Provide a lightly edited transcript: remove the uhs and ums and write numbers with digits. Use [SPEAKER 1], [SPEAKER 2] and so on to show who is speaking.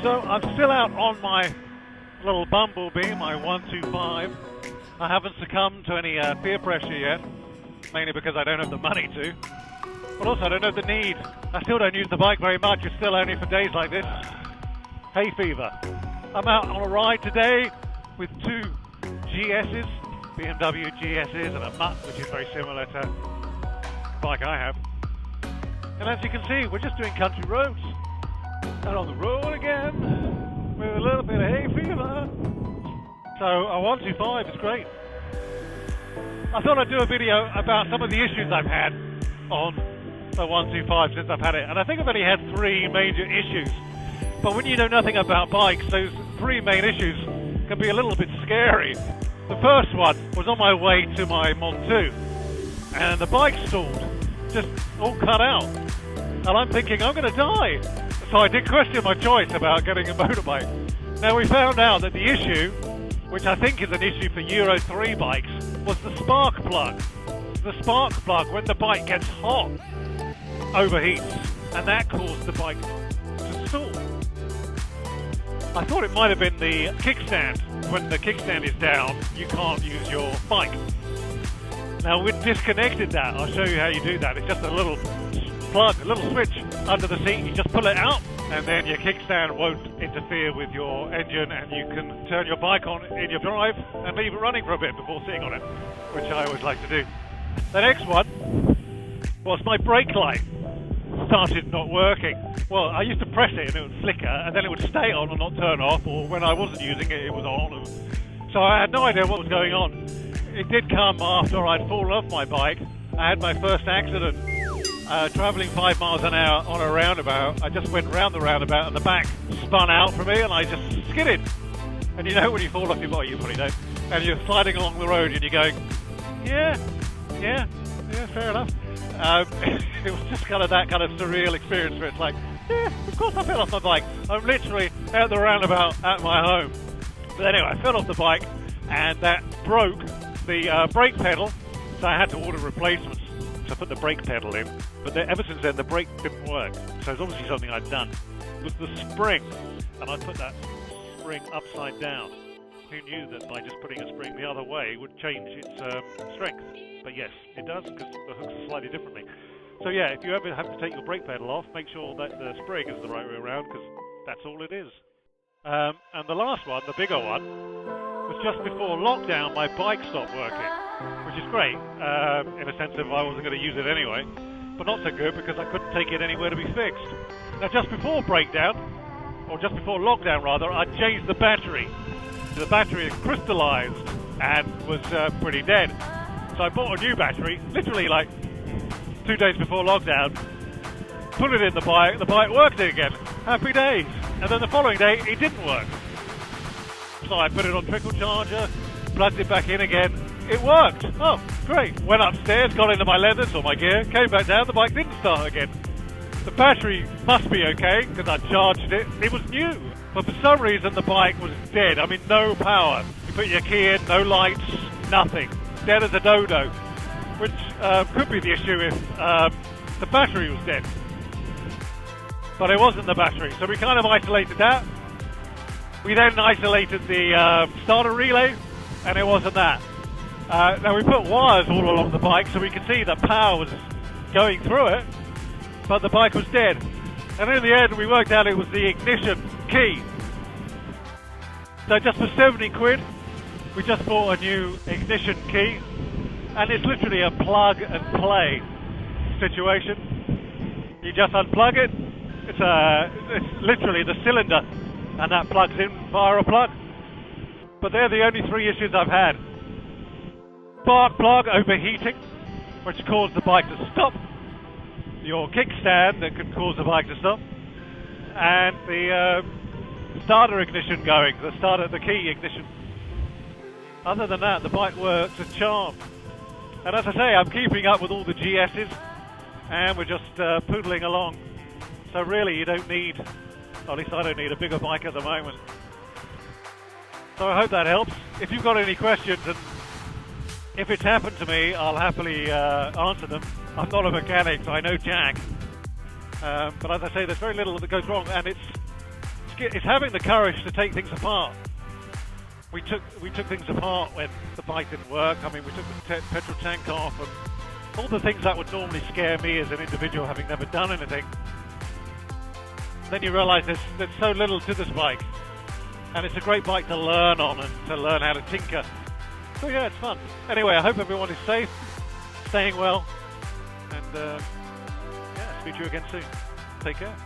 [SPEAKER 1] So I'm still out on my little bumblebee, my 125. I haven't succumbed to any peer pressure yet, mainly because I don't have the money to. But also I don't have the need. I still don't use the bike very much. It's still only for days like this. Hay fever. I'm out on a ride today with two GS's, BMW GS's, and a Mutt, which is very similar to the bike I have. And as you can see, we're just doing country roads. Out on the road again, with a little bit of hay fever. So a 125 is great. I thought I'd do a video about some of the issues I've had on the 125 since I've had it. And I think I've only had three major issues. But when you know nothing about bikes, those three main issues can be a little bit scary. The first one was on my way to my Mod 2, and the bike stalled, just all cut out. And I'm thinking, I'm going to die. So I did question my choice about getting a motorbike. Now we found out that the issue, which I think is an issue for Euro 3 bikes, was the spark plug. The spark plug, when the bike gets hot, overheats, and that caused the bike to stall. I thought it might have been the kickstand. When the kickstand is down, you can't use your bike. Now we've disconnected that. I'll show you how you do that. It's just a little plug, a little switch under the seat. You just pull it out, and then your kickstand won't interfere with your engine, and you can turn your bike on in your drive and leave it running for a bit before sitting on it, which I always like to do. The next one was my brake light started not working. Well, I used to press it and it would flicker, and then it would stay on and not turn off, or when I wasn't using it, it was on. So I had no idea what was going on. It did come after I'd fallen off my bike. I had my first accident travelling 5 miles an hour on a roundabout. I just went round the roundabout and the back spun out for me and I just skidded. And you know when you fall off your bike, you probably don't, and you're sliding along the road and you're going, yeah, fair enough. It was just kind of that kind of surreal experience where it's like, yeah, of course I fell off my bike. I'm literally at the roundabout at my home. But anyway, I fell off the bike and that broke the brake pedal, so I had to order replacements to put the brake pedal in. But ever since then, the brake didn't work. So it's obviously something I'd done. It was the spring, and I put that spring upside down. Who knew that by just putting a spring the other way would change its strength? But yes, it does, because the hooks are slightly differently. So yeah, if you ever have to take your brake pedal off, make sure that the spring is the right way around, because that's all it is. And the last one, the bigger one, was just before lockdown. My bike stopped working, which is great, in a sense of I wasn't going to use it anyway, but not so good because I couldn't take it anywhere to be fixed. Now just before breakdown, or just before lockdown rather, I changed the battery. The battery had crystallized and was pretty dead. So I bought a new battery, literally like 2 days before lockdown, put it in the bike worked again. Happy days. And then the following day, it didn't work. So I put it on trickle charger, plugged it back in again. It worked. Oh, great. Went upstairs, got into my leathers or my gear, came back down, the bike didn't start again. The battery must be okay, because I charged it. It was new. But for some reason, the bike was dead. I mean, no power. You put your key in, no lights, nothing. Dead as a dodo. Which could be the issue if the battery was dead. But it wasn't the battery. So we kind of isolated that. We then isolated the starter relay, and it wasn't that. Now we put wires all along the bike so we could see that power was going through it, but the bike was dead. And in the end we worked out it was the ignition key. So just for 70 quid, we just bought a new ignition key, and it's literally a plug and play situation. You just unplug it, it's literally the cylinder, and that plugs in via a plug. But they're the only three issues I've had. Spark plug overheating, which caused the bike to stop. Your kickstand that can cause the bike to stop. And the starter ignition going, the key ignition. Other than that, the bike works a charm. And as I say, I'm keeping up with all the GS's, and we're just poodling along. So really, you don't need, or at least I don't need a bigger bike at the moment. So I hope that helps. If you've got any questions, and if it's happened to me, I'll happily answer them. I'm not a mechanic, so I know jack. But as I say, there's very little that goes wrong, and it's it's having the courage to take things apart. We took things apart when the bike didn't work. I mean, we took the petrol tank off and all the things that would normally scare me as an individual, having never done anything. Then you realise there's so little to this bike, and it's a great bike to learn on and to learn how to tinker. So yeah, it's fun. Anyway, I hope everyone is safe, staying well, and yeah, speak to you again soon. Take care.